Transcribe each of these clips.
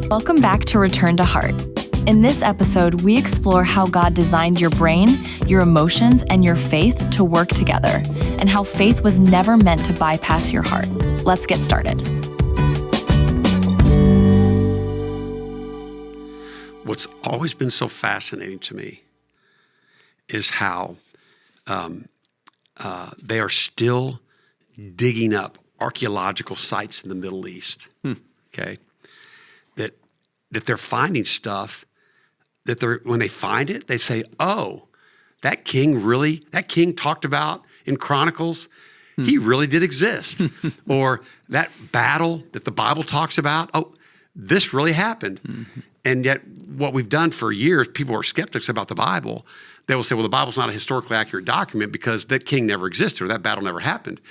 Welcome back to Return to Heart. In this episode, we explore how God designed your brain, your emotions, and your faith to work together, and how faith was never meant to bypass your heart. Let's get started. What's always been so fascinating to me is how they are still digging up archaeological sites in the Middle East, okay? That they're finding stuff that when they find it, they say, oh, that king talked about in Chronicles, he really did exist. Or that battle that the Bible talks about, oh, this really happened. Mm-hmm. And yet what we've done for years, people are skeptics about the Bible. They will say, well, the Bible's not a historically accurate document because that king never existed or that battle never happened.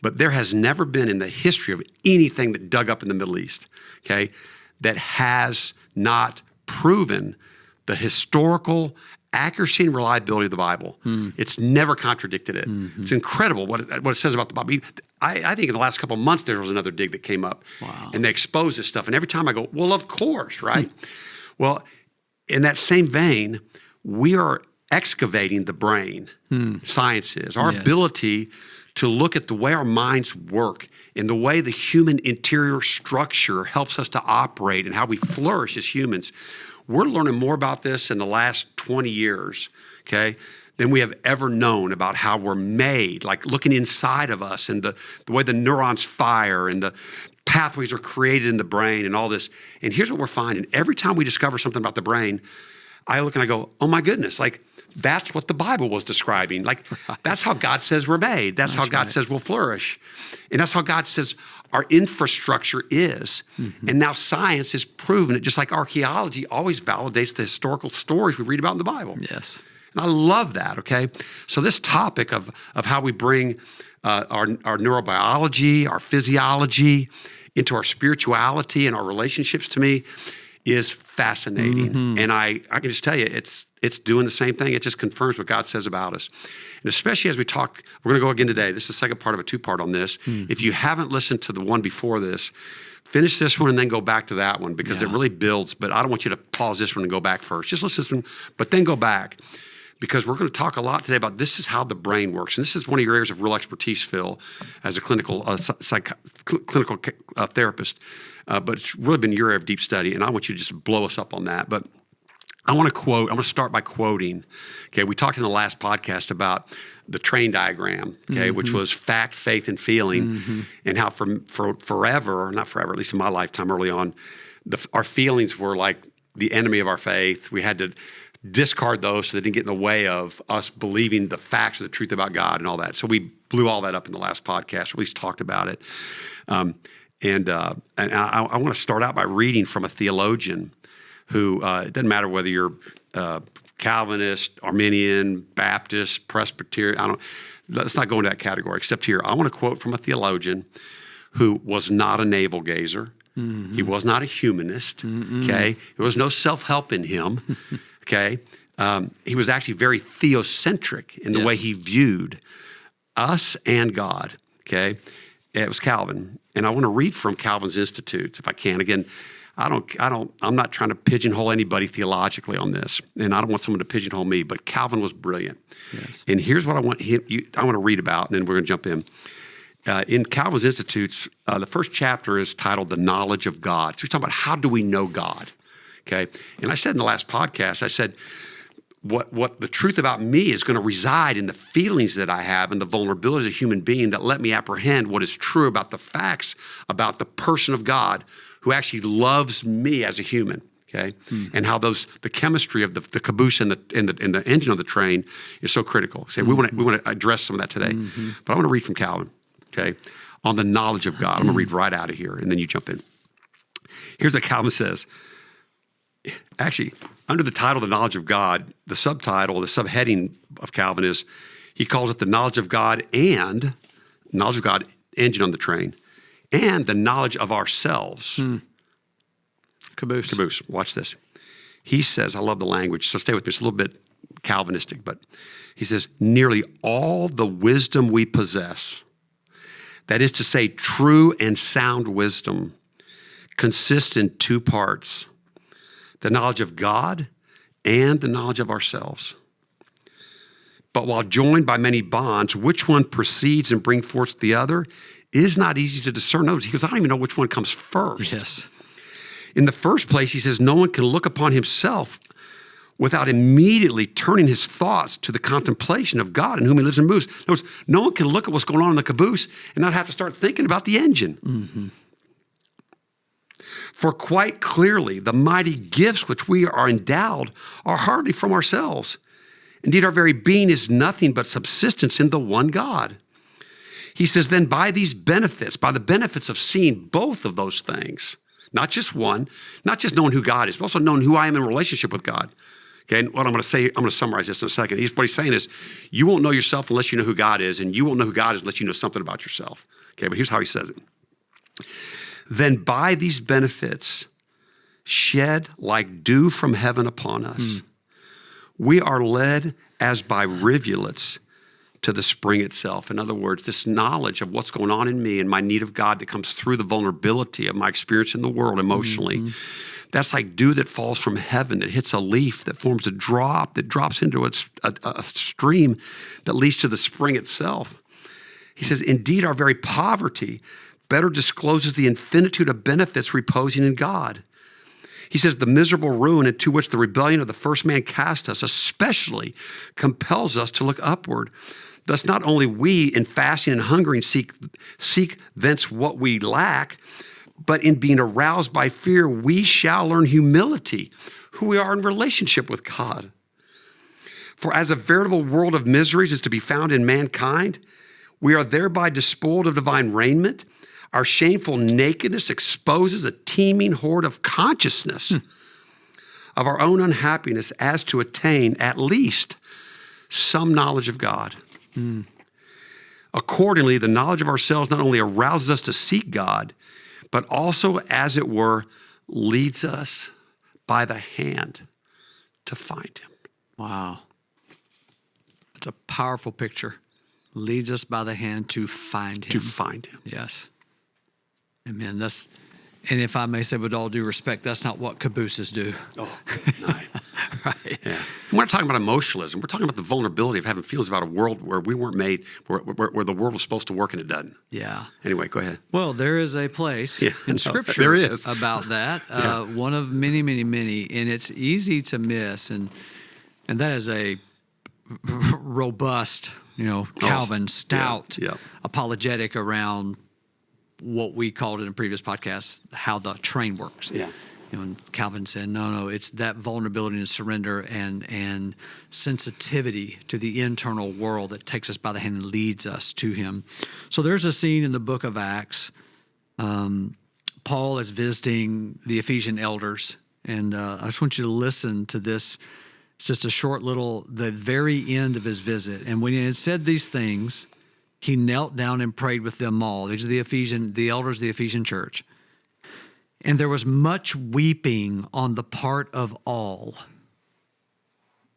But there has never been in the history of anything that dug up in the Middle East, okay, that has not proven the historical accuracy and reliability of the Bible. It's never contradicted it. Mm-hmm. It's incredible what it says about the Bible. I think in the last couple of months, there was another dig that came up. Wow. And they exposed this stuff. And every time I go, well, of course, right? Well, in that same vein, we are excavating the brain. Science is. Our ability to look at the way our minds work and the way the human interior structure helps us to operate and how we flourish as humans. We're learning more about this in the last 20 years, okay, than we have ever known about how we're made, like looking inside of us and the way the neurons fire and the pathways are created in the brain and all this. And here's what we're finding. Every time we discover something about the brain, I look and I go, oh my goodness, like that's what the Bible was describing. Like that's how God says we're made. That's how God says we'll flourish. And that's how God says our infrastructure is. Mm-hmm. And now science has proven it, just like archaeology always validates the historical stories we read about in the Bible. Yes. And I love that, okay? So this topic of how we bring our neurobiology, our physiology into our spirituality and our relationships, to me, is fascinating. Mm-hmm. And I can just tell you, it's doing the same thing. It just confirms what God says about us. And especially as we talk, we're going to go again today. This is the second part of a two-part on this. Mm-hmm. If you haven't listened to the one before this, finish this one and then go back to that one because it really builds. But I don't want you to pause this one and go back first. Just listen to this one, but then go back. Because we're going to talk a lot today about this is how the brain works. And this is one of your areas of real expertise, Phil, as a clinical therapist. But it's really been your area of deep study, and I want you to just blow us up on that. But I want to start by quoting. Okay, we talked in the last podcast about the train diagram, okay, which was fact, faith, and feeling, and how for forever, not forever, at least in my lifetime early on, our feelings were like the enemy of our faith. We had to discard those so they didn't get in the way of us believing the facts of the truth about God and all that. So we blew all that up in the last podcast, or at least talked about it. And I want to start out by reading from a theologian who, it doesn't matter whether you're Calvinist, Arminian, Baptist, Presbyterian, let's not go into that category, except here. I want to quote from a theologian who was not a navel gazer. Mm-hmm. He was not a humanist, okay? There was no self-help in him, okay? He was actually very theocentric in the way he viewed us and God, okay? It was Calvin. And I want to read from Calvin's Institutes, if I can. Again, I'm not trying to pigeonhole anybody theologically on this, and I don't want someone to pigeonhole me, but Calvin was brilliant. Yes. And here's what I want to read about, and then we're going to jump in. In Calvin's Institutes, the first chapter is titled The Knowledge of God. So we're talking about how do we know God, okay? And I said in the last podcast, I said, what the truth about me is going to reside in the feelings that I have and the vulnerability of a human being that let me apprehend what is true about the facts about the person of God who actually loves me as a human, okay? And how the chemistry of the caboose and the engine of the train is so critical. So we want to address some of that today. But I want to read from Calvin. Okay, on the knowledge of God. I'm going to read right out of here, and then you jump in. Here's what Calvin says. Actually, under the title, The Knowledge of God, the subtitle, the subheading of Calvin is, he calls it the knowledge of God and, knowledge of God, engine on the train, and the knowledge of ourselves. Caboose. Watch this. He says, I love the language, so stay with me. It's a little bit Calvinistic, but he says, nearly all the wisdom we possess, that is to say, true and sound wisdom, consists in two parts: the knowledge of God and the knowledge of ourselves. But while joined by many bonds, which one precedes and brings forth the other is not easy to discern. He goes, I don't even know which one comes first. Yes. In the first place, he says, no one can look upon himself without immediately turning his thoughts to the contemplation of God in whom he lives and moves. In other words, no one can look at what's going on in the caboose and not have to start thinking about the engine. Mm-hmm. For quite clearly, the mighty gifts which we are endowed are hardly from ourselves. Indeed, our very being is nothing but subsistence in the one God. He says, then by these benefits, by the benefits of seeing both of those things, not just one, not just knowing who God is, but also knowing who I am in relationship with God. Okay, and what I'm going to say, I'm going to summarize this in a second. What he's saying is, you won't know yourself unless you know who God is, and you won't know who God is unless you know something about yourself. Okay, but here's how he says it. Then by these benefits, shed like dew from heaven upon us, we are led as by rivulets to the spring itself. In other words, this knowledge of what's going on in me and my need of God that comes through the vulnerability of my experience in the world emotionally, that's like dew that falls from heaven, that hits a leaf, that forms a drop, that drops into a stream that leads to the spring itself. He says, indeed, our very poverty better discloses the infinitude of benefits reposing in God. He says the miserable ruin into which the rebellion of the first man cast us especially compels us to look upward. Thus, not only we in fasting and hungering seek thence what we lack, but in being aroused by fear, we shall learn humility, who we are in relationship with God. For as a veritable world of miseries is to be found in mankind, we are thereby despoiled of divine raiment. Our shameful nakedness exposes a teeming hoard of consciousness of our own unhappiness as to attain at least some knowledge of God. Accordingly, the knowledge of ourselves not only arouses us to seek God, but also, as it were, leads us by the hand to find him. Wow. It's a powerful picture. Leads us by the hand to find him. To find him. Yes. Amen. And if I may say with all due respect, that's not what cabooses do. Oh, nice. Right. Yeah. We're not talking about emotionalism. We're talking about the vulnerability of having feelings about a world where we weren't made, where the world was supposed to work and it doesn't. Yeah. Anyway, go ahead. Well, there is a place in Scripture there is. about that. One of many, many, many, and it's easy to miss. And that is a robust, Calvin, stout apologetic around what we called in a previous podcast, how the train works. Yeah. And Calvin said, no, it's that vulnerability and surrender and sensitivity to the internal world that takes us by the hand and leads us to him. So there's a scene in the book of Acts. Paul is visiting the Ephesian elders, and I just want you to listen to this. It's just a short the very end of his visit. And when he had said these things, he knelt down and prayed with them all. These are the elders of the Ephesian church. And there was much weeping on the part of all.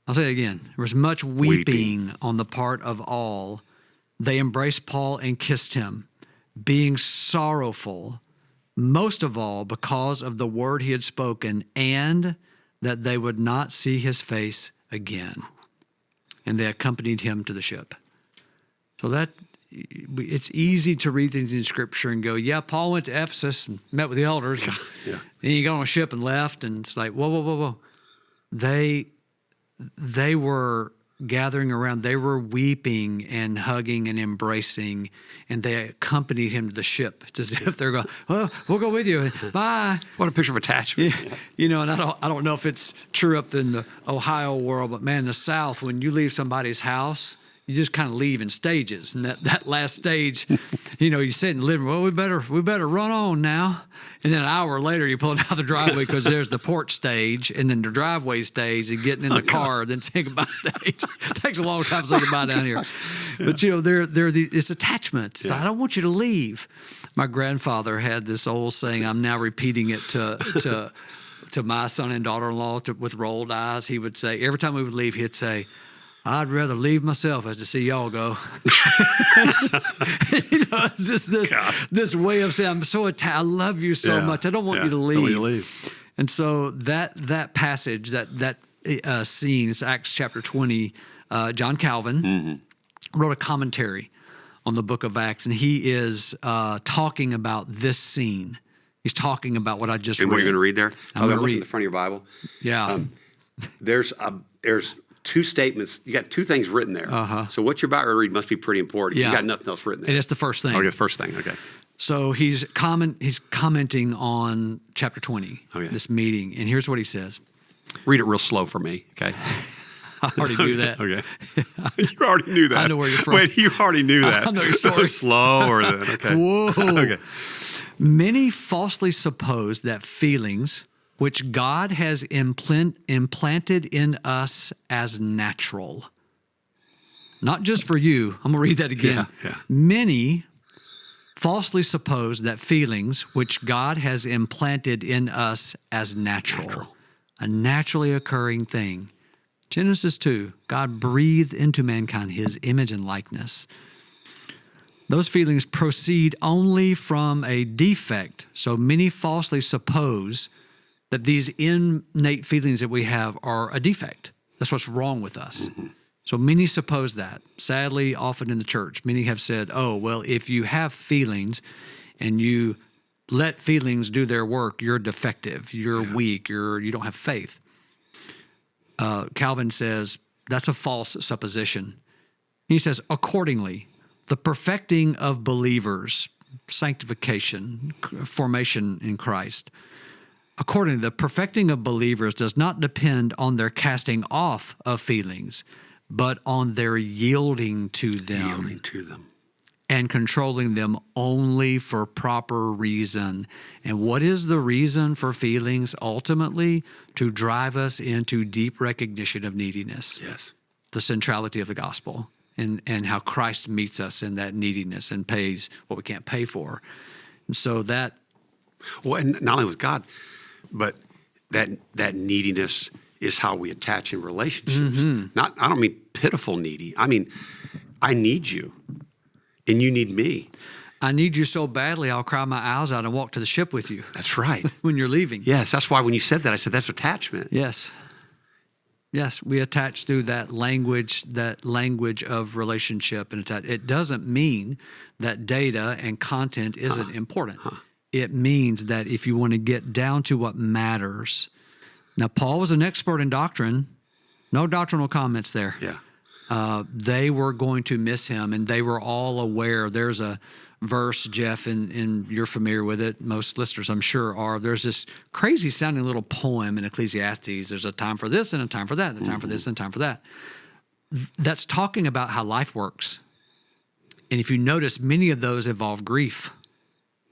I'll say it again. There was much weeping on the part of all. They embraced Paul and kissed him, being sorrowful, most of all because of the word he had spoken, and that they would not see his face again. And they accompanied him to the ship. So it's easy to read things in Scripture and go, yeah, Paul went to Ephesus and met with the elders. And then he got on a ship and left, and it's like, whoa. They were gathering around. They were weeping and hugging and embracing, and they accompanied him to the ship. It's as if they're going, well, we'll go with you. Bye. What a picture of attachment. Yeah. And I don't know if it's true up in the Ohio world, but man, in the South, when you leave somebody's house, you just kind of leave in stages. And that last stage, you sit in the living room, well, we better run on now. And then an hour later, you're pulling out the driveway because there's the porch stage and then the driveway stage and getting in the car, then saying goodbye stage. It takes a long time to say goodbye down here. Yeah. But, it's attachments. Yeah. I don't want you to leave. My grandfather had this old saying, I'm now repeating it to my son and daughter-in-law with rolled eyes. He would say, every time we would leave, he'd say, I'd rather leave myself as to see y'all go. It's just this way of saying, I'm so attached. I love you so much. I don't want you to leave. Don't want you to leave. And so that passage, that scene, it's Acts chapter 20. John Calvin wrote a commentary on the book of Acts, and he is talking about this scene. He's talking about what I just read. And what you're going to read there? I'm going to read in the front of your Bible. Yeah. There's two statements. You got two things written there. So what you're about to read must be pretty important. Yeah. You got nothing else written there. And it's the first thing. Okay, the first thing. Okay. So he's commenting on chapter 20, this meeting, and here's what he says. Read it real slow for me, okay? I already knew that. Okay. You already knew that. I know where you're from. Wait, you already knew that. I know your story. Slow or that. Okay. Whoa. Okay. Many falsely suppose that feelings which God has implanted in us as natural, not just for you. I'm going to read that again. Yeah. Many falsely suppose that feelings which God has implanted in us as natural, a naturally occurring thing. Genesis 2, God breathed into mankind his image and likeness. Those feelings proceed only from a defect. So many falsely suppose that these innate feelings that we have are a defect. That's what's wrong with us. So many suppose that. Sadly, often in the church, many have said, oh, well, if you have feelings and you let feelings do their work, you're defective, you're weak, you don't have faith. Calvin says that's a false supposition. He says, accordingly, the perfecting of believers, sanctification, formation in Christ, accordingly, the perfecting of believers does not depend on their casting off of feelings, but on their yielding to them. And controlling them only for proper reason. And what is the reason for feelings? Ultimately, to drive us into deep recognition of neediness. Yes. The centrality of the gospel and how Christ meets us in that neediness and pays what we can't pay for. And so that... Well, and not only with God, but that neediness is how we attach in relationships. I don't mean pitiful needy. I mean, I need you. And you need me. I need you so badly, I'll cry my eyes out and walk to the ship with you. That's right. When you're leaving. Yes, that's why when you said that, I said that's attachment. Yes. Yes, we attach through that language of relationship. And it doesn't mean that data and content isn't important. It means that if you want to get down to what matters. Now, Paul was an expert in doctrine. No doctrinal comments there. Yeah. They were going to miss him, and they were all aware. There's a verse, Jeff, and you're familiar with it. Most listeners, I'm sure, are. There's this crazy-sounding little poem in Ecclesiastes. There's a time for this and a time for that, and a time for this and a time for that. That's talking about how life works. And if you notice, many of those involve grief.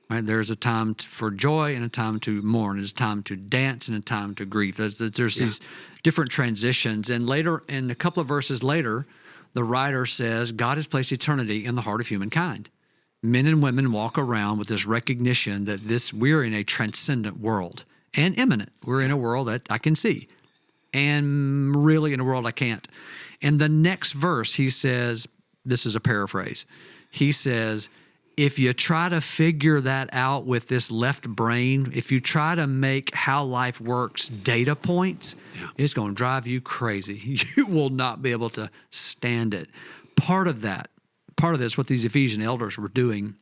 Right? There's a time for joy and a time to mourn. There's a time to dance and a time to grieve. There's these different transitions. And later, in a couple of verses later, the writer says, God has placed eternity in the heart of humankind. Men and women walk around with this recognition that we're in a transcendent world and immanent. We're in a world that I can see and really in a world I can't. And the next verse, he says, this is a paraphrase. He says, if you try to figure that out with this left brain, if you try to make how life works data points, it's going to drive you crazy. You will not be able to stand it. Part of this, what these Ephesian elders were doing,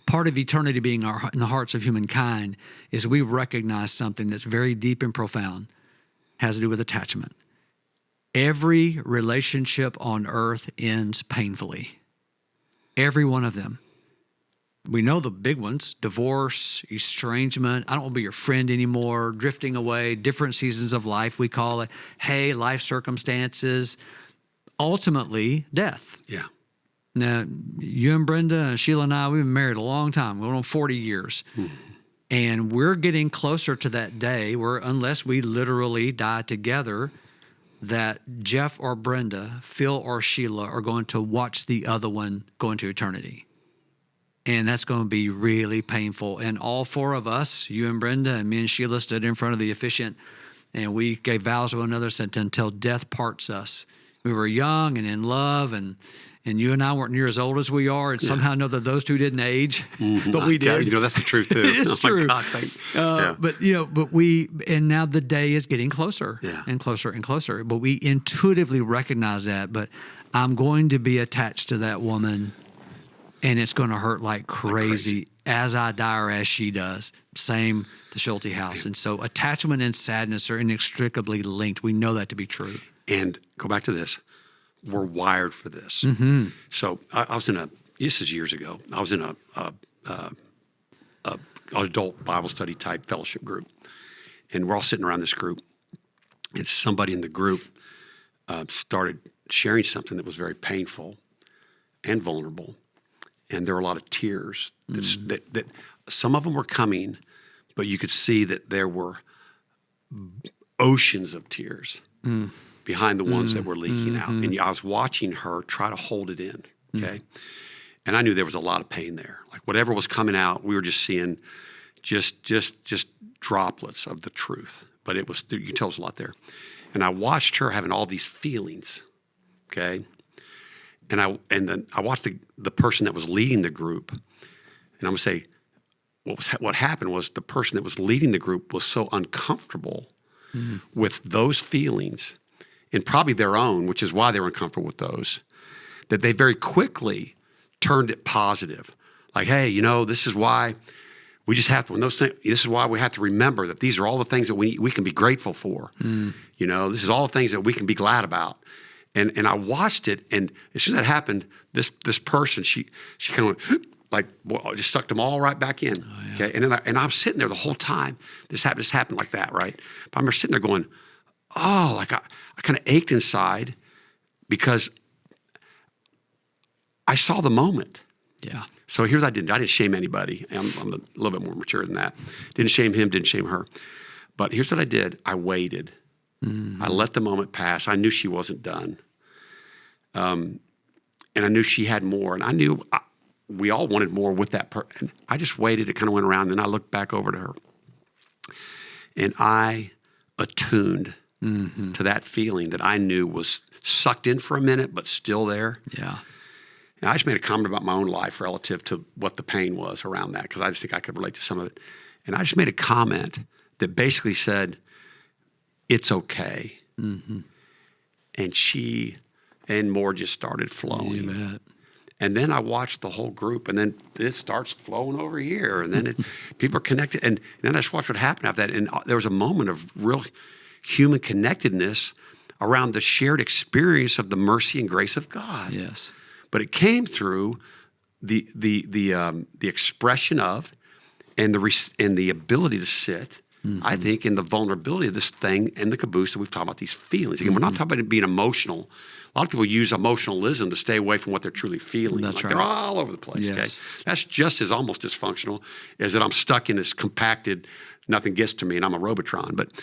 part of eternity being in the hearts of humankind, is we recognize something that's very deep and profound, has to do with attachment. Every relationship on earth ends painfully. Every one of them. We know the big ones: divorce, estrangement, I don't want to be your friend anymore, drifting away, different seasons of life, we call it. Hey, life circumstances. Ultimately, death. Yeah. Now, you and Brenda and Sheila and I, we've been married a long time. We're going on 40 years. And we're getting closer to that day where, unless we literally die together, that Jeff or Brenda, Phil or Sheila are going to watch the other one go into eternity. And that's going to be really painful. And all four of us, you and Brenda and me and Sheila, stood in front of the officiant, and we gave vows to one another, said, until death parts us. we were young and in love, and you and I weren't near as old as we are, and somehow know that those two didn't age, but we did. You know, that's the truth too. It's true. My God, and now the day is getting closer and closer and closer. But we intuitively recognize that. But I'm going to be attached to that woman, and it's going to hurt like crazy as I die or as she does. Same the Schulte house. And so attachment and sadness are inextricably linked. We know that to be true. And go back to this. We're wired for this. So I was this is years ago, I was in a adult Bible study type fellowship group. And we're all sitting around this group. And somebody in the group started sharing something that was very painful and vulnerable. And there were a lot of tears. That some of them were coming, but you could see that there were oceans of tears behind the ones that were leaking out. And I was watching her try to hold it in, okay? And I knew there was a lot of pain there. Like whatever was coming out, we were just seeing just droplets of the truth. But it was, you can tell there was a lot there. And I watched her having all these feelings, okay? And then I watched the person that was leading the group, and I'm going to say what happened was the person that was leading the group was so uncomfortable with those feelings, and probably their own, which is why they were uncomfortable with those, that they very quickly turned it positive. Like, hey, this is why we just have to, this is why we have to remember that these are all the things that we can be grateful for. This is all the things that we can be glad about. And I watched it, and as soon as that happened, this person, she kind of went, like, just sucked them all right back in. Oh, yeah. Okay, and I'm sitting there the whole time. This happened like that, right? But I remember sitting there going, oh, like I kind of ached inside because I saw the moment. Yeah. So here's what I didn't shame anybody. I'm a little bit more mature than that. Didn't shame him, didn't shame her. But here's what I did. I waited. I let the moment pass. I knew she wasn't done. And I knew she had more. And I knew we all wanted more with that person. I just waited. It kind of went around. And I looked back over to her. And I attuned to that feeling that I knew was sucked in for a minute, but still there. Yeah. And I just made a comment about my own life relative to what the pain was around that, because I just think I could relate to some of it. And I just made a comment that basically said, it's okay. And she and more just started flowing. You bet. And then I watched the whole group, and then this starts flowing over here, and then people are connected. And then I just watched what happened after that. And there was a moment of real human connectedness around the shared experience of the mercy and grace of God. Yes. But it came through the expression of and the ability to sit. I think in the vulnerability of this thing and the caboose that we've talked about, these feelings. Again, we're not talking about being emotional. A lot of people use emotionalism to stay away from what they're truly feeling. That's right. They're all over the place. Yes. Okay? That's just as almost dysfunctional as that I'm stuck in this compacted, nothing gets to me, and I'm a Robotron. But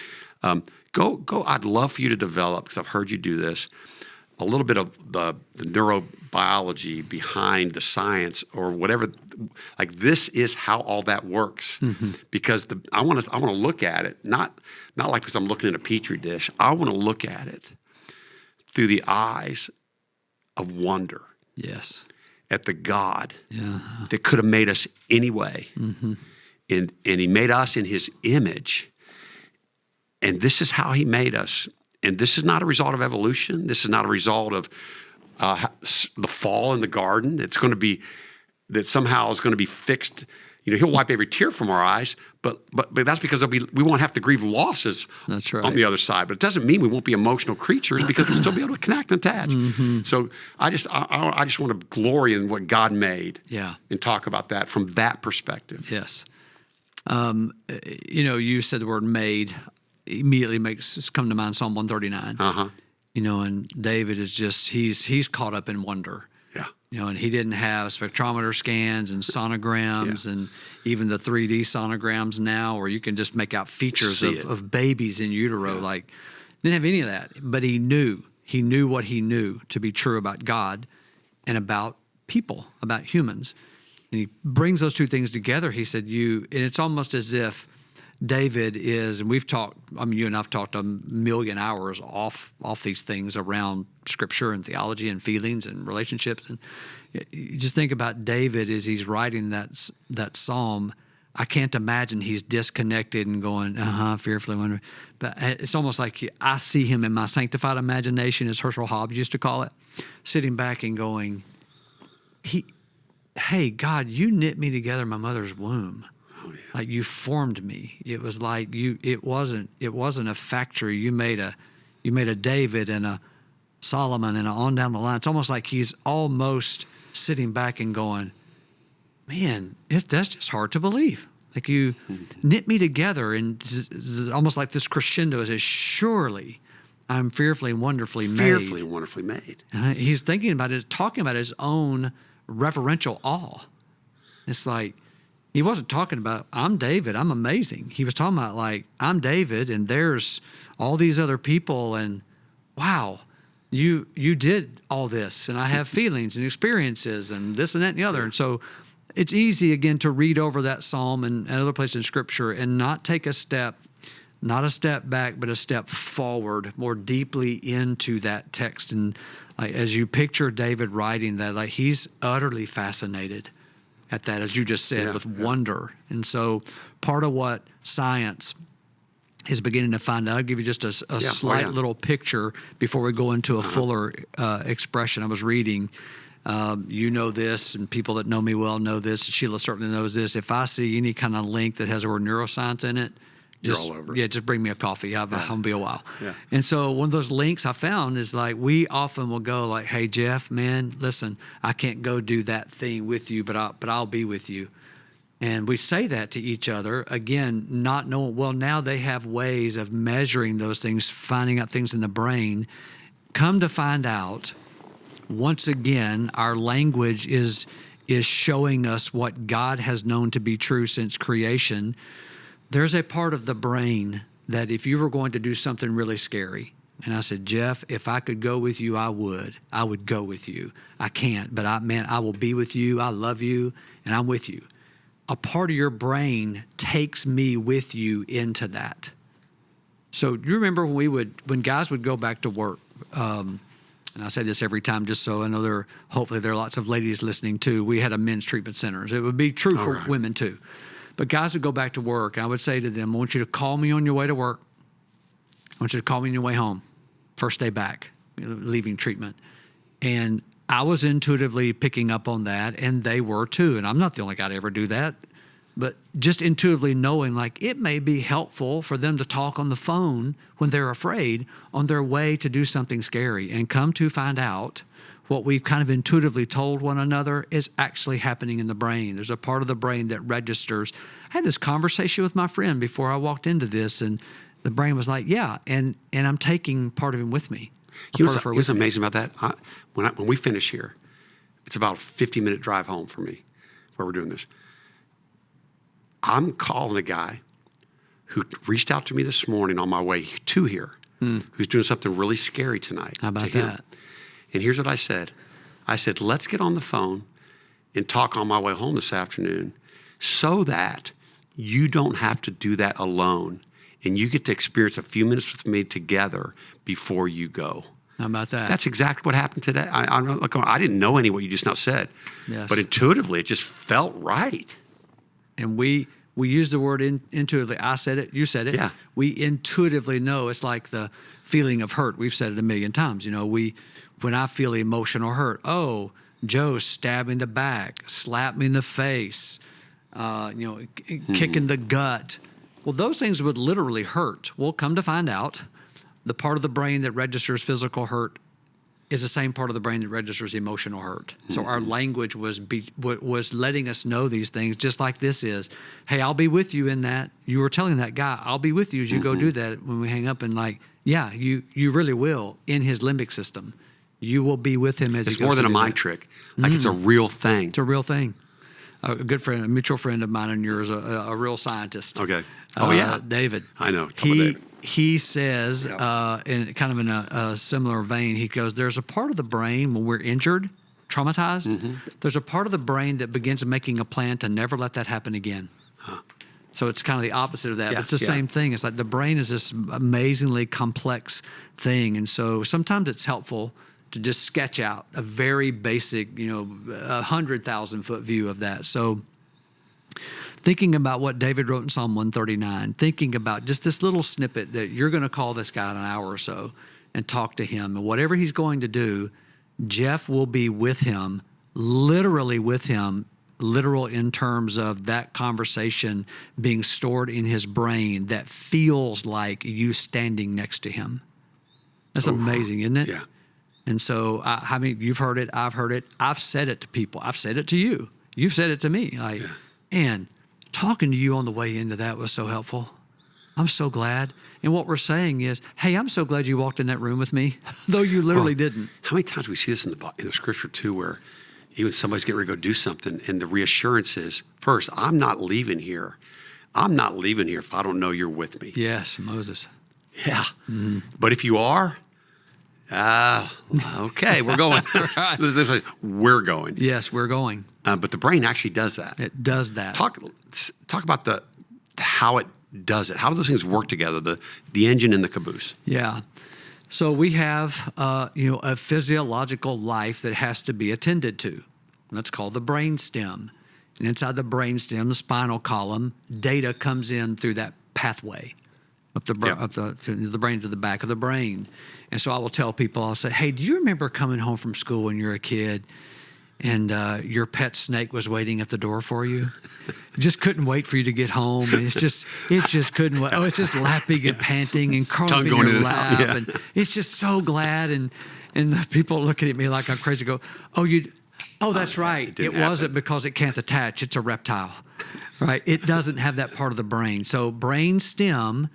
go. I'd love for you to develop, because I've heard you do this, a little bit of the neurobiology behind the science or whatever. Like, this is how all that works. Because I want to look at it, not like because I'm looking at a petri dish. I want to look at it through the eyes of wonder. Yes. At the God that could have made us anyway. And he made us in his image. And this is how he made us. And this is not a result of evolution. This is not a result of the fall in the garden. It's going to be that somehow is going to be fixed. He'll wipe every tear from our eyes, but that's because we won't have to grieve losses. That's right. On the other side. But it doesn't mean we won't be emotional creatures, because we'll still be able to connect and attach. So I just want to glory in what God made. And talk about that from that perspective. Yes. You said the word made. Immediately makes come to mind Psalm 139. And David is just he's caught up in wonder. And he didn't have spectrometer scans and sonograms and even the 3D sonograms now, where you can just make out features of babies in utero. Like, didn't have any of that, but he knew what he knew to be true about God and about people, about humans. And he brings those two things together. He said, and it's almost as if David is, and we've talked, you and I've talked a million hours off these things around Scripture and theology and feelings and relationships. And you just think about David as he's writing that psalm. I can't imagine he's disconnected and going, fearfully wondering. But it's almost like I see him in my sanctified imagination, as Herschel Hobbs used to call it, sitting back and going, hey, God, you knit me together in my mother's womb. Oh, yeah. Like you formed me. It was like it wasn't a factory. You made a David and a Solomon and on down the line. It's almost like he's almost sitting back and going, man, that's just hard to believe. Like you knit me together, and it's almost like this crescendo says, surely I'm fearfully and wonderfully made. Fearfully and wonderfully made. He's thinking about it, talking about his own reverential awe. It's like, he wasn't talking about, I'm David, I'm amazing. He was talking about like, I'm David and there's all these other people and wow, you did all this and I have feelings and experiences and this and that and the other. And so it's easy again to read over that psalm and other places in Scripture and not take not a step back, but a step forward more deeply into that text. And like, as you picture David writing that, like he's utterly fascinated at that, as you just said, with wonder. And so part of what science is beginning to find out, I'll give you just a slight little picture before we go into a fuller expression. I was reading, you know this, and people that know me well know this. Sheila certainly knows this. If I see any kind of link that has the word neuroscience in it, just, you're all over. Yeah, just bring me a coffee. I'll be a while. Yeah. And so one of those links I found is like, we often will go like, hey, Jeff, man, listen, I can't go do that thing with you, but I'll be with you. And we say that to each other, again, not knowing, well, now they have ways of measuring those things, finding out things in the brain. Come to find out, once again, our language is showing us what God has known to be true since creation. There's a part of the brain that if you were going to do something really scary, and I said, Jeff, if I could go with you, I would go with you. I can't, but I will be with you. I love you, and I'm with you. A part of your brain takes me with you into that. So you remember when guys would go back to work, and I say this every time just so I know hopefully there are lots of ladies listening too. We had a men's treatment center. It would be true for women too. But guys would go back to work. I would say to them, I want you to call me on your way to work. I want you to call me on your way home. First day back, leaving treatment. And I was intuitively picking up on that, and they were too. And I'm not the only guy to ever do that. But just intuitively knowing, like, it may be helpful for them to talk on the phone when they're afraid on their way to do something scary. And come to find out, what we've kind of intuitively told one another is actually happening in the brain. There's a part of the brain that registers. I had this conversation with my friend before I walked into this, and the brain was like, yeah, and I'm taking part of him with me. What's amazing about that? When we finish here, it's about a 50-minute drive home for me where we're doing this. I'm calling a guy who reached out to me this morning on my way to here, who's doing something really scary tonight. How about that? And here's what I said. I said, let's get on the phone and talk on my way home this afternoon so that you don't have to do that alone and you get to experience a few minutes with me together before you go. How about that? That's exactly what happened today. I didn't know any of what you just now said, but intuitively it just felt right. And we use the word intuitively. I said it. You said it. Yeah. We intuitively know. It's like the feeling of hurt. We've said it a million times. You know, when I feel emotional hurt, oh, Joe stabbed me in the back, slapped me in the face, kick in the gut. Well, those things would literally hurt. Well, come to find out, the part of the brain that registers physical hurt is the same part of the brain that registers emotional hurt. So our language was letting us know these things, just like this is. Hey, I'll be with you in that. You were telling that guy, I'll be with you as you go do that when we hang up. And like, yeah, you really will in his limbic system. You will be with him as he goes. It's more than a mind trick. Like it's a real thing. It's a real thing. A good friend, a mutual friend of mine and yours, a real scientist. Okay. Oh, yeah. David. I know. He says, in kind of in a similar vein, he goes, there's a part of the brain when we're injured, traumatized, there's a part of the brain that begins making a plan to never let that happen again. So it's kind of the opposite of that. Yeah, But it's the yeah. same thing. It's like the brain is this amazingly complex thing. And so sometimes it's helpful to just sketch out a very basic, 100,000-foot view of that. So thinking about what David wrote in Psalm 139, thinking about just this little snippet that you're going to call this guy in an hour or so and talk to him. And whatever he's going to do, Jeff will be with him, literally with him, literal in terms of that conversation being stored in his brain that feels like you standing next to him. That's amazing, isn't it? Yeah. And so, you've heard it, I've heard it, I've said it to people, I've said it to you, you've said it to me. And talking to you on the way into that was so helpful. I'm so glad. And what we're saying is, hey, I'm so glad you walked in that room with me, though you literally didn't. How many times we see this in the scripture too, where even somebody's getting ready to go do something, and the reassurance is, first, I'm not leaving here. I'm not leaving here if I don't know you're with me. Yes, Moses. Yeah. Mm-hmm. But if you are, okay, we're going. Right. We're going. Yes, we're going. But the brain actually does that. It does that. Talk about how it does it. How do those things work together? The engine and the caboose. Yeah. So we have, a physiological life that has to be attended to. That's called the brainstem. And inside the brainstem, the spinal column, data comes in through that pathway up the brain to the back of the brain. And so I will tell people, I'll say, hey, do you remember coming home from school when you were a kid and your pet snake was waiting at the door for you? Just couldn't wait for you to get home. And it just couldn't wait. Oh, it's just lapping and panting and crawling in your lap. Yeah. And it's just so glad. And the people looking at me like I'm crazy go, oh, that's right. It wasn't because it can't attach. It's a reptile, right? It doesn't have that part of the brain. So brain stem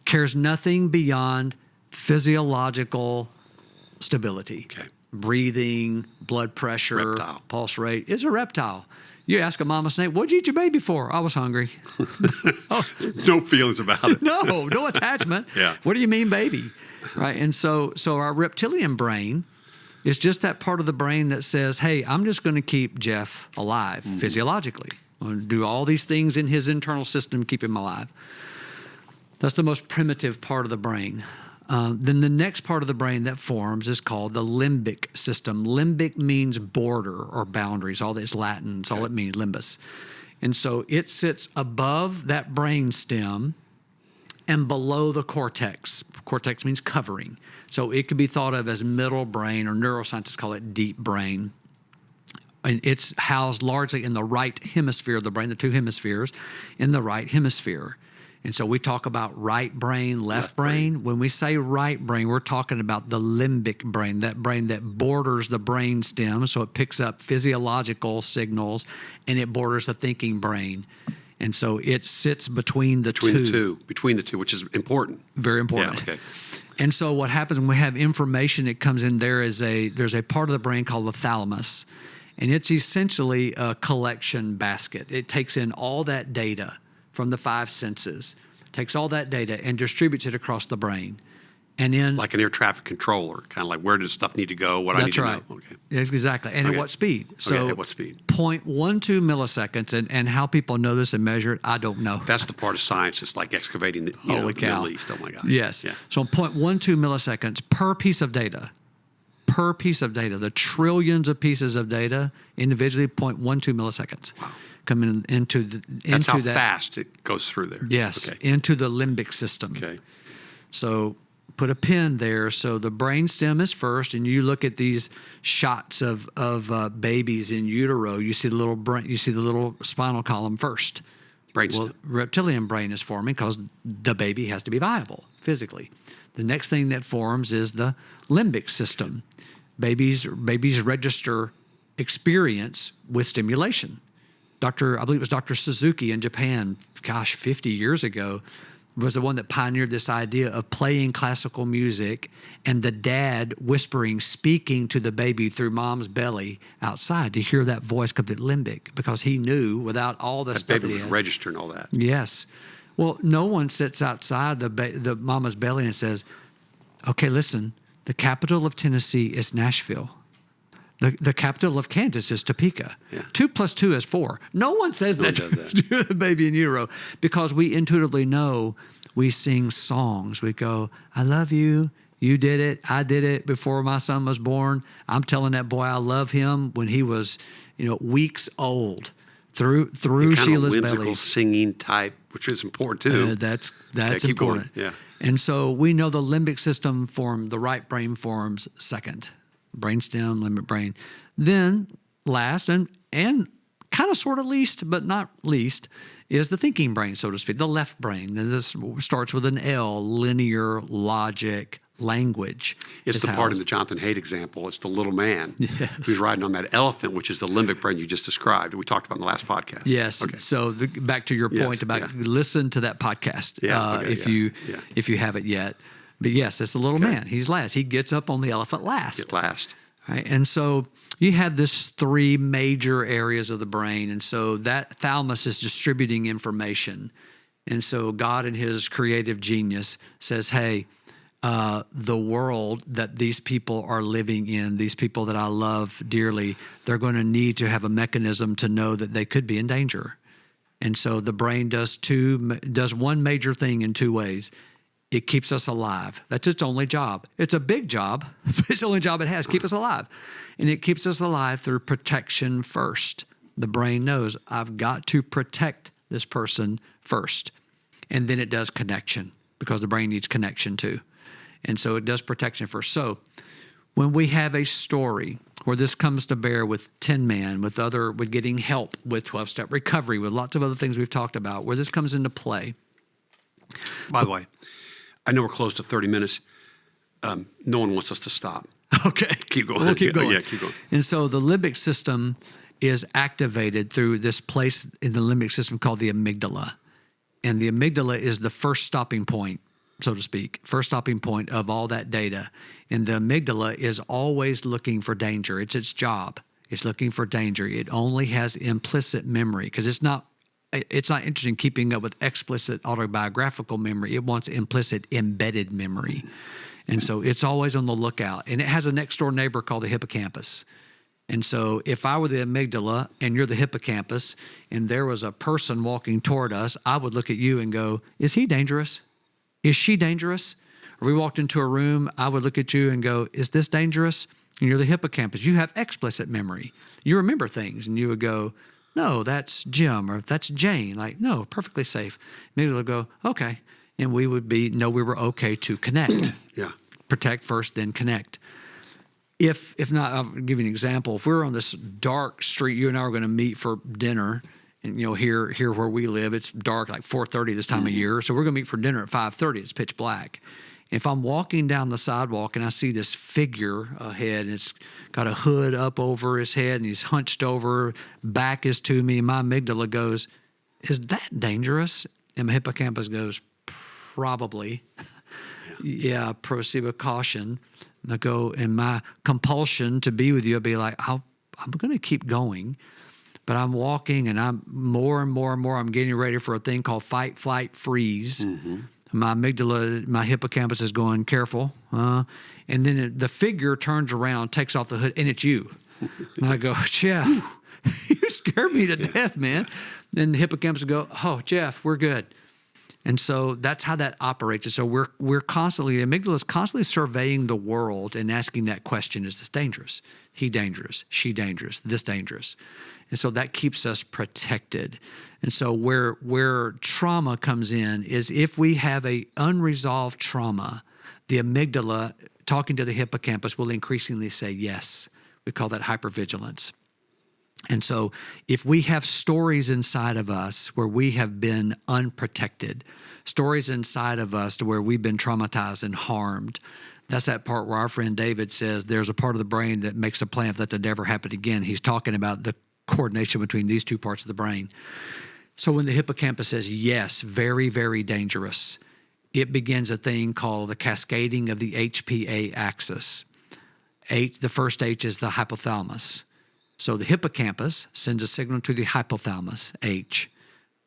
cares nothing beyond physiological stability. Okay. Breathing, blood pressure, reptile. Pulse rate. It's a reptile. You ask a mama snake, what'd you eat your baby for? I was hungry. No feelings about it. No attachment. Yeah. What do you mean, baby? Right. And so our reptilian brain is just that part of the brain that says, hey, I'm just going to keep Jeff alive physiologically. I'm going to do all these things in his internal system to keep him alive. That's the most primitive part of the brain. Then the next part of the brain that forms is called the limbic system. Limbic means border or boundaries. All that's Latin. It's all it means, limbus. And so it sits above that brain stem and below the cortex. Cortex means covering. So it could be thought of as middle brain, or neuroscientists call it deep brain. And it's housed largely in the right hemisphere of the brain, the two hemispheres, in the right hemisphere. And so we talk about right brain, left brain. When we say right brain, we're talking about the limbic brain that borders the brain stem. So it picks up physiological signals and it borders the thinking brain. And so it sits between the two. Between the two, which is important. Very important. Yeah, okay. And so what happens when we have information that comes in, there's a part of the brain called the thalamus. And it's essentially a collection basket. It takes in all that data from the five senses, takes all that data and distributes it across the brain. And in like an air traffic controller, kind of like where does stuff need to go, what I need to know. Okay. Exactly. And at what speed? So at what speed? 0.12 milliseconds. And how people know this and measure it, I don't know. That's the part of science. It's like excavating the Middle East. Oh, my gosh. Yes. Yeah. So 0.12 milliseconds per piece of data. Per piece of data. The trillions of pieces of data individually, 0.12 milliseconds. Wow. Coming into That's how fast it goes through there. Yes, okay. Into the limbic system. Okay. So put a pin there. So the brainstem is first, and you look at these shots of babies in utero. You see the little spinal column first. Brainstem. Well, reptilian brain is forming because the baby has to be viable physically. The next thing that forms is the limbic system. Babies register experience with stimulation. I believe it was Dr. Suzuki in Japan, 50 years ago, was the one that pioneered this idea of playing classical music and the dad speaking to the baby through mom's belly outside to hear that voice come to limbic, because he knew without all the stuff baby was registering all that. Yes. Well, no one sits outside the mama's belly and says, okay, listen, the capital of Tennessee is Nashville. The capital of Kansas is Topeka. Yeah. 2 + 2 is 4. No one says No one that does that. to the baby in utero because we intuitively know. We sing songs. We go, I love you. You did it. I did it before my son was born. I'm telling that boy I love him when he was, weeks old through Sheila's whimsical belly. singing type, which is important too. That's keep going. important. Yeah. And so we know the limbic system the right brain forms second. Brainstem, limbic brain. Then last and kind of sort of least, but not least, is the thinking brain, so to speak, the left brain. And this starts with an L, linear, logic, language. It's the part in the Jonathan Haidt example. It's the little man who's riding on that elephant, which is the limbic brain you just described. We talked about in the last podcast. Yes. Okay. So back to your point about listen to that podcast if you haven't yet. But yes, it's the little man. He's last. He gets up on the elephant last. Get last. Right? And so you have this 3 major areas of the brain. And so that thalamus is distributing information. And so God in his creative genius says, hey, the world that these people are living in, these people that I love dearly, they're going to need to have a mechanism to know that they could be in danger. And so the brain does one major thing in 2 ways. It keeps us alive. That's its only job. It's a big job. It's the only job it has, keep us alive. And it keeps us alive through protection first. The brain knows I've got to protect this person first. And then it does connection because the brain needs connection too. And so it does protection first. So when we have a story where this comes to bear with Tin Man, with getting help with 12-step recovery, with lots of other things we've talked about, where this comes into play. By the way, I know we're close to 30 minutes. No one wants us to stop. Okay. Keep going. We'll keep going. Yeah, keep going. And so the limbic system is activated through this place in the limbic system called the amygdala. And the amygdala is the first stopping point, so to speak, first stopping point of all that data. And the amygdala is always looking for danger. It's its job. It's looking for danger. It only has implicit memory because it's not interested in keeping up with explicit autobiographical memory. It wants implicit embedded memory. And so it's always on the lookout. And it has a next door neighbor called the hippocampus. And so if I were the amygdala and you're the hippocampus and there was a person walking toward us, I would look at you and go, is he dangerous? Is she dangerous? Or we walked into a room, I would look at you and go, is this dangerous? And you're the hippocampus. You have explicit memory. You remember things and you would go, no, that's Jim or that's Jane. Like, no, perfectly safe. Maybe they'll go, okay. And we would know we were okay to connect. Yeah. Protect first, then connect. If not, I'll give you an example. If we're on this dark street, you and I are going to meet for dinner, and here where we live, it's dark like 4:30 this time of year. So we're going to meet for dinner at 5:30. It's pitch black. If I'm walking down the sidewalk and I see this figure ahead, and it's got a hood up over his head, and he's hunched over, back is to me, my amygdala goes, "Is that dangerous?" And my hippocampus goes, "Probably." Yeah, proceed with caution. And I go, and my compulsion to be with you, I'll be like, I'm going to keep going. But I'm walking, and I'm more and more and more, I'm getting ready for a thing called fight, flight, freeze. Mm-hmm. My amygdala, my hippocampus is going, careful. And then the figure turns around, takes off the hood, and it's you. And I go, Jeff, you scared me to death, man. Then the hippocampus will go, oh, Jeff, we're good. And so that's how that operates. And so we're constantly, the amygdala is constantly surveying the world and asking that question, is this dangerous? He dangerous? She dangerous? This dangerous? And so that keeps us protected. And so where trauma comes in is if we have a unresolved trauma, the amygdala, talking to the hippocampus, will increasingly say yes. We call that hypervigilance. And so if we have stories inside of us where we have been unprotected, stories inside of us to where we've been traumatized and harmed, that's that part where our friend David says there's a part of the brain that makes a plan for that to never happen again. He's talking about the coordination between these two parts of the brain. So when the hippocampus says yes, very, very dangerous, it begins a thing called the cascading of the HPA axis. The first H is the hypothalamus. So the hippocampus sends a signal to the hypothalamus, H.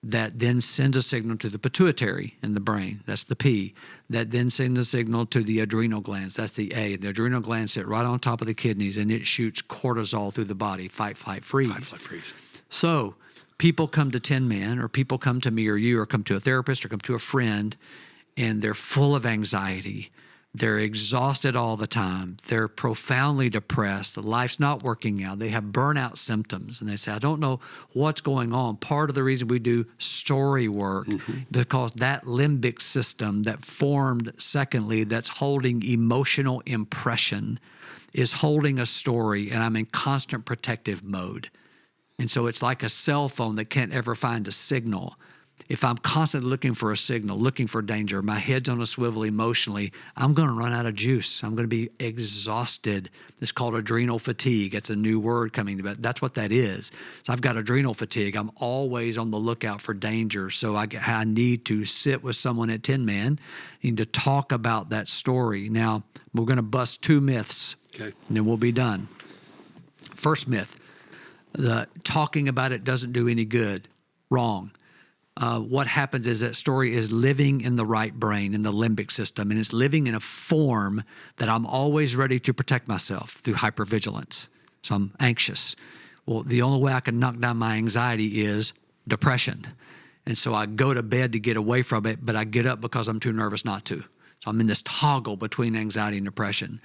that then sends a signal to the pituitary in the brain. That's the P. That then sends a signal to the adrenal glands. That's the A. The adrenal glands sit right on top of the kidneys, and it shoots cortisol through the body, fight, flight, freeze. Fight, flight, freeze. So people come to Tin Man, or people come to me or you, or come to a therapist or come to a friend, and they're full of anxiety. They're exhausted all the time. They're profoundly depressed. Life's not working out. They have burnout symptoms. And they say, I don't know what's going on. Part of the reason we do story work, because that limbic system that formed, secondly, that's holding emotional impression, is holding a story, and I'm in constant protective mode. And so it's like a cell phone that can't ever find a signal. If I'm constantly looking for a signal, looking for danger, my head's on a swivel emotionally, I'm going to run out of juice. I'm going to be exhausted. It's called adrenal fatigue. It's a new word coming about. That's what that is. So I've got adrenal fatigue. I'm always on the lookout for danger. So I need to sit with someone at Tin Man. I need to talk about that story. Now, we're going to bust 2 myths, and then we'll be done. First myth, the talking about it doesn't do any good. Wrong. What happens is that story is living in the right brain, in the limbic system, and it's living in a form that I'm always ready to protect myself through hypervigilance. So I'm anxious. Well, the only way I can knock down my anxiety is depression. And so I go to bed to get away from it, but I get up because I'm too nervous not to. So I'm in this toggle between anxiety and depression.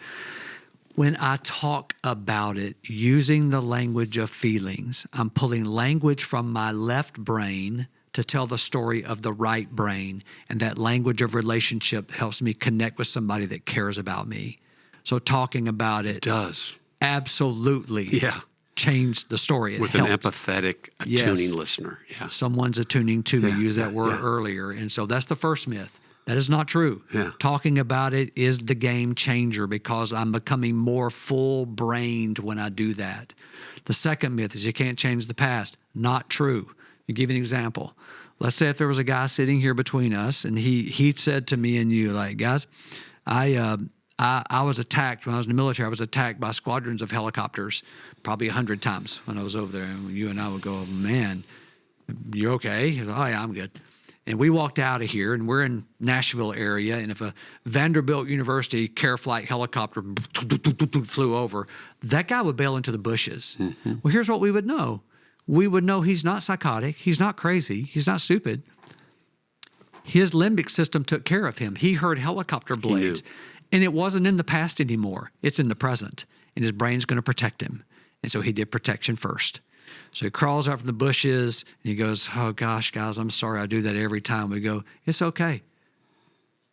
When I talk about it using the language of feelings, I'm pulling language from my left brain to tell the story of the right brain. And that language of relationship helps me connect with somebody that cares about me. So talking about it does absolutely change the story. With an empathetic, attuning listener. Yeah. Someone's attuning to me. Use that word earlier. And so that's the first myth. That is not true. Yeah. Talking about it is the game changer because I'm becoming more full-brained when I do that. The second myth is you can't change the past. Not true. To give you an example, let's say if there was a guy sitting here between us and he said to me and you, like, guys, I was attacked when I was in the military. I was attacked by squadrons of helicopters probably 100 times when I was over there. And you and I would go, man, you okay? He goes, oh, yeah, I'm good. And we walked out of here, and we're in Nashville area, and if a Vanderbilt University Care Flight helicopter flew over, that guy would bail into the bushes. Mm-hmm. Well, here's what we would know. We would know he's not psychotic. He's not crazy. He's not stupid. His limbic system took care of him. He heard helicopter blades, and it wasn't in the past anymore. It's in the present, and his brain's going to protect him. And so he did protection first. So he crawls out from the bushes, and he goes, oh, gosh, guys, I'm sorry. I do that every time. We go, it's okay.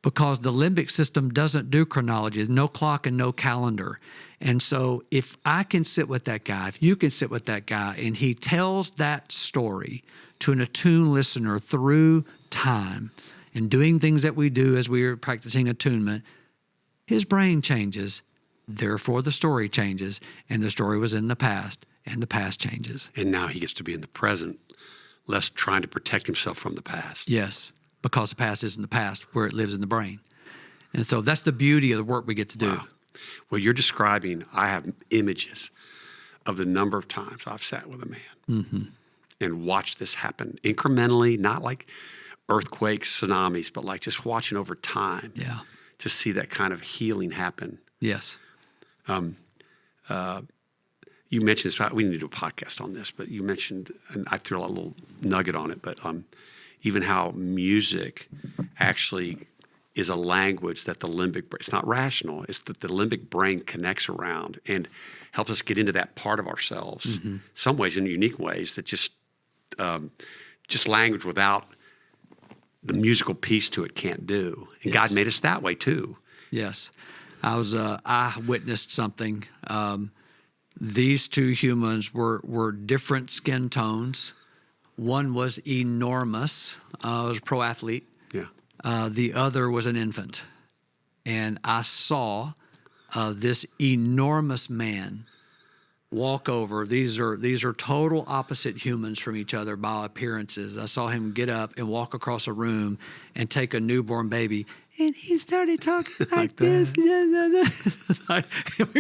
Because the limbic system doesn't do chronology. There's no clock and no calendar. And so if I can sit with that guy, if you can sit with that guy, and he tells that story to an attuned listener through time and doing things that we do as we are practicing attunement, his brain changes. Therefore, the story changes. And the story was in the past, and the past changes. And now he gets to be in the present, less trying to protect himself from the past. Yes, because the past isn't the past, where it lives in the brain. And so that's the beauty of the work we get to do. Wow. Well, you're describing, I have images of the number of times I've sat with a man and watched this happen incrementally, not like earthquakes, tsunamis, but like just watching over time to see that kind of healing happen. Yes. You mentioned this, we need to do a podcast on this, but you mentioned, and I threw a little nugget on it, but even how music actually is a language that the limbic, it's not rational, it's that the limbic brain connects around and helps us get into that part of ourselves, some ways in unique ways that just language without the musical piece to it can't do. And God made us that way too. Yes. I witnessed something. These two humans were different skin tones. One was enormous. Was a pro athlete. Yeah. The other was an infant. And I saw this enormous man walk over. These are total opposite humans from each other by appearances. I saw him get up and walk across a room and take a newborn baby. And he started talking like this. We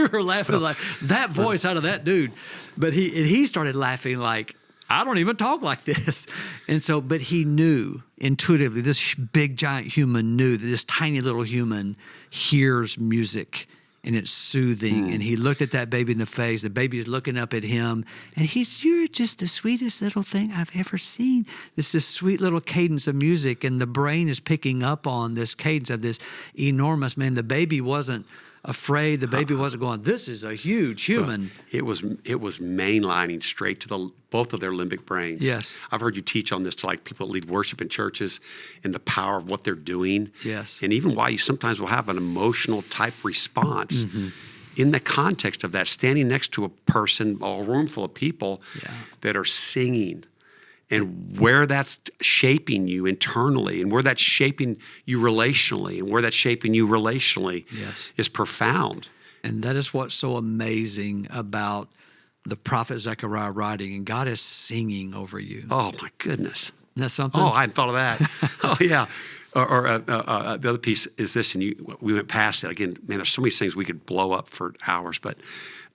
were laughing like that voice out of that dude. But he started laughing like I don't even talk like this. And so, but he knew intuitively, this big giant human knew that this tiny little human hears music and it's soothing. And he looked at that baby in the face. The baby is looking up at him. And you're just the sweetest little thing I've ever seen. This sweet little cadence of music. And the brain is picking up on this cadence of this enormous, man, the baby wasn't afraid. The baby wasn't going, this is a huge human. Well, it was mainlining straight to both of their limbic brains. Yes. I've heard you teach on this to like people that lead worship in churches and the power of what they're doing. Yes. And even why you sometimes will have an emotional type response in the context of that, standing next to a person, a room full of people that are singing, and where that's shaping you internally and where that's shaping you relationally is profound. And that is what's so amazing about the prophet Zechariah writing, and God is singing over you. Oh, my goodness. Isn't that something? Oh, I hadn't thought of that. Oh, yeah. Or the other piece is this, and we went past that. Again, man, there's so many things we could blow up for hours, but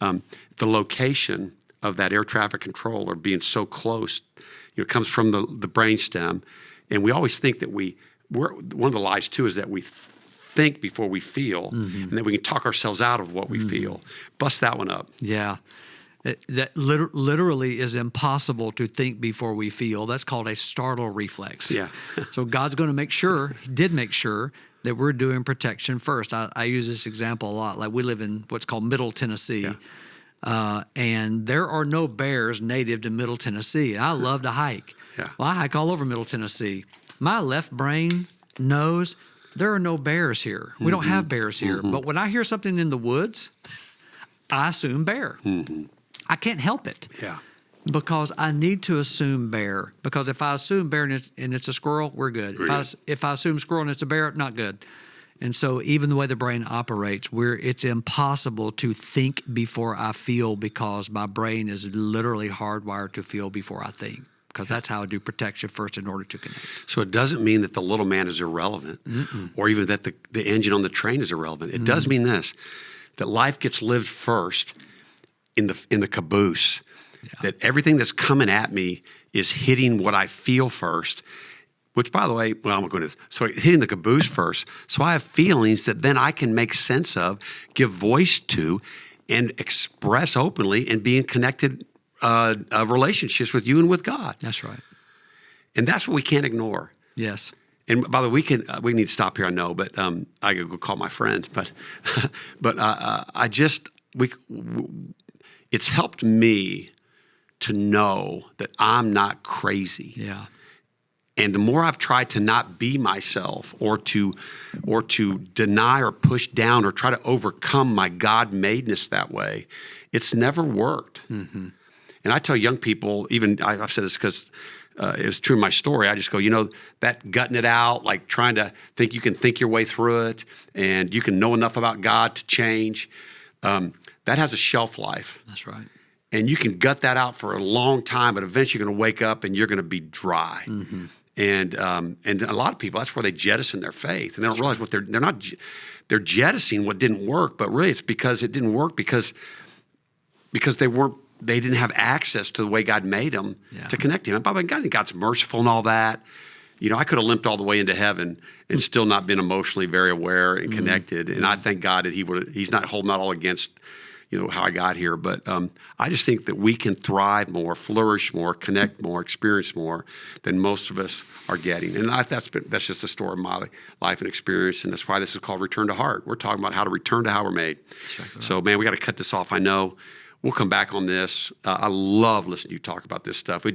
the location of that air traffic controller being so close, it comes from the brainstem, and we always think that we're one of the lies too is that we think before we feel, and that we can talk ourselves out of what we feel. Bust that one up. Yeah. That literally is impossible to think before we feel. That's called a startle reflex. Yeah. So God's going to did make sure that we're doing protection first. I use this example a lot. Like we live in what's called Middle Tennessee. Yeah. And there are no bears native to Middle Tennessee. I love to hike. Yeah. Well, I hike all over Middle Tennessee. My left brain knows there are no bears here. We don't have bears here. But when I hear something in the woods, I assume bear. I can't help it. Yeah. Because I need to assume bear. Because if I assume bear and it's a squirrel, we're good. If I assume squirrel and it's a bear, not good. And so even the way the brain operates, it's impossible to think before I feel because my brain is literally hardwired to feel before I think. Because that's how I do protection first in order to connect. So it doesn't mean that the little man is irrelevant or even that the engine on the train is irrelevant. It does mean this, that life gets lived first in the caboose, that everything that's coming at me is hitting what I feel first. Which, by the way, so hitting the caboose first. So I have feelings that then I can make sense of, give voice to, and express openly and be in connected relationships with you and with God. That's right. And that's what we can't ignore. Yes. And by the way, we need to stop here, I know, but I could go call my friend. But it's helped me to know that I'm not crazy. Yeah. And the more I've tried to not be myself or to deny or push down or try to overcome my God-madeness that way, it's never worked. And I tell young people, even I've said this because it was true in my story, I just go, that gutting it out, like trying to think you can think your way through it and you can know enough about God to change, that has a shelf life. That's right. And you can gut that out for a long time, but eventually you're going to wake up and you're going to be dry. And a lot of people, that's where they jettison their faith, and they don't realize what they're jettisoning what didn't work, but really it's because it didn't work because they didn't have access to the way God made them to connect to Him. And by the way, I think God's merciful and all that. I could have limped all the way into heaven and still not been emotionally very aware and connected. And I thank God that He's not holding that all against how I got here. But I just think that we can thrive more, flourish more, connect more, experience more than most of us are getting. And that's just a story of my life and experience. And that's why this is called Return to Heart. We're talking about how to return to how we're made. Exactly. So, man, we got to cut this off. I know. We'll come back on this. I love listening to you talk about this stuff.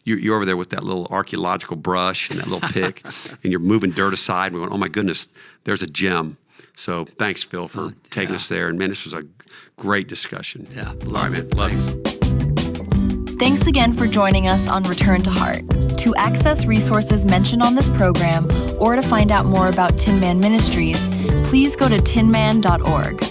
You're over there with that little archaeological brush and that little pick, and you're moving dirt aside. And we're going, oh, my goodness, there's a gem. So thanks, Phil, for taking us there. And, man, this was a great discussion. Yeah. All right, man. Love you. Thanks again for joining us on Return to Heart. To access resources mentioned on this program or to find out more about Tin Man Ministries, please go to tinman.org.